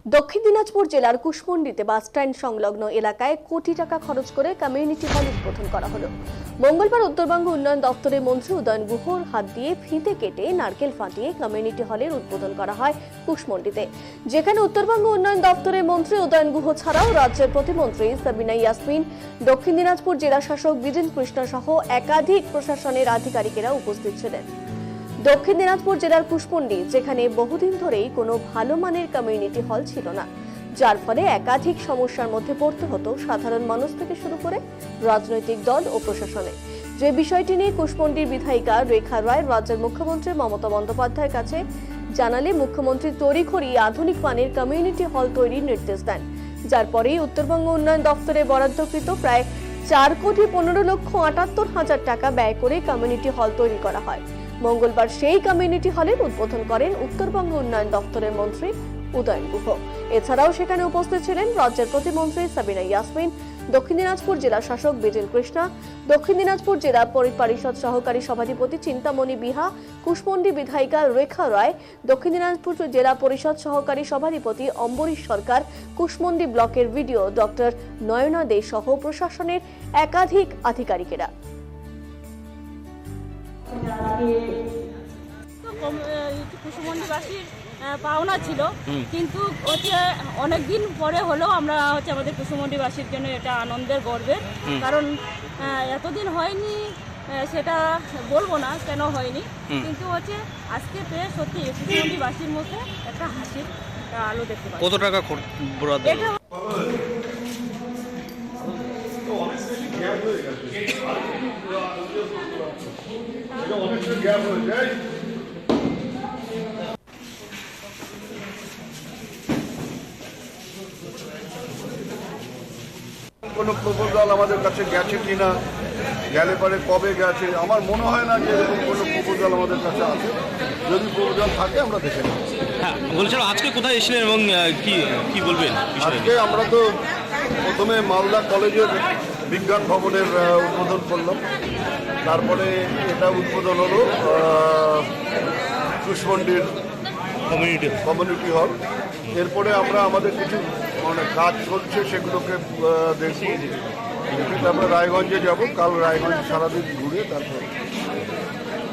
দক্ষিণ দিনাজপুর জেলার কুশমন্ডিতে বাসস্ট্যান্ড সংলগ্ন এলাকায় কোটি টাকা খরচ করে কমিউনিটি হল উদ্বোধন করা হলো। মঙ্গলবার উত্তরবঙ্গ উন্নয়ন দপ্তরের মন্ত্রী উদয়ন গুহর হাত দিয়ে ফিতে কেটে নারকেল ফাটিয়ে কমিউনিটি হলের উদ্বোধন করা হয় কুশমন্ডিতে, যেখানে উত্তরবঙ্গ উন্নয়ন দপ্তরের মন্ত্রী উদয়ন গুহ ছাড়াও রাজ্যের প্রতিমন্ত্রী সাবিনা ইয়াসমিন, দক্ষিণ দিনাজপুর জেলা শাসক বিজেন কৃষ্ণ সহ একাধিক প্রশাসনের আধিকারিকেরা উপস্থিত ছিলেন। দক্ষিণ দিনাজপুর জেলার কুশমন্ডি, যেখানে বহুদিন ধরেই কোনো ভালো মানের কমিউনিটি হল ছিল না, যার ফলে একাধিক সমস্যার মধ্যে পড়তে হতো সাধারণ মানুষ থেকে শুরু করে রাজনৈতিক দল ও প্রশাসনে। যে বিষয়টি নিয়ে কুশমন্ডির বিধায়িকা রেখা রায় রাজ্যের মুখ্যমন্ত্রী মমতা বন্দ্যোপাধ্যায়ের কাছে জানালে মুখ্যমন্ত্রী তড়িঘড়ি আধুনিক মানের কমিউনিটি হল তৈরির নির্দেশ দেন, যার পরেই উত্তরবঙ্গ উন্নয়ন দপ্তরে বরাদ্দকৃত প্রায় 4,15,78,000 টাকা ব্যয় করে কমিউনিটি হল তৈরি করা হয়। মঙ্গলবার সেই কমিউনিটি হলের উদ্বোধন করেন উত্তরবঙ্গ উন্নয়ন দপ্তরের মন্ত্রী উদয়ন গুহ। এছাড়াও সেখানে উপস্থিত ছিলেন রাজ্যের প্রতিমন্ত্রী সাবিনা ইয়াসমিন, দক্ষিণ দিনাজপুর জেলা শাসক বিজেন কৃষ্ণ, দক্ষিণ দিনাজপুর জেলা পরিষদ সহকারী সভাধিপতি চিন্তামণি বিহা, কুশমন্ডি বিধায়িকা রেখা রায়, দক্ষিণ দিনাজপুর জেলা পরিষদ সহকারী সভাধিপতি অম্বরীশ সরকার, কুশমন্ডি ব্লকের ভিডিও ডক্টর নয়না দে সহ প্রশাসনের একাধিক আধিকারিকেরা। কুশমন্ডিবাসীর পাওনা ছিল, কিন্তু অনেকদিন পরে হলেও আমরা আমাদের কুশমন্ডিবাসীর জন্য এটা আনন্দের গর্বের, কারণ এতদিন হয়নি সেটা বলবো না কেন হয়নি, কিন্তু আজকে পেয়ে সত্যি কুশমন্ডিবাসীর মধ্যে একটা হাসির আলো দেখতে পাই। কত টাকা বরাদ্দ? কোনো প্রপোজাল আমাদের কাছে গেছে কিনা, গেলে পরে কবে গেছে, আমার মনে হয় না যে এরকম কোনো প্রপোজাল আমাদের কাছে আছে। যদি প্রপোজাল থাকে আমরা দেখে নেব। হ্যাঁ, বলছিলাম আজকে কোথায় এসেছিলেন এবং কি বলবেন? আজকে আমরা তো প্রথমে মালদা কলেজের বিজ্ঞান ভবনের উদ্বোধন করলাম, তারপরে এটা উদ্বোধন হলো কুশমন্ডির কমিউনিটি হল। এরপরে আমরা আমাদের কিছু কাজ চলছে সেগুলোকে দেখি, আমরা রায়গঞ্জে যাব। কাল রায়গঞ্জ সারাদিন ঘুরে তারপর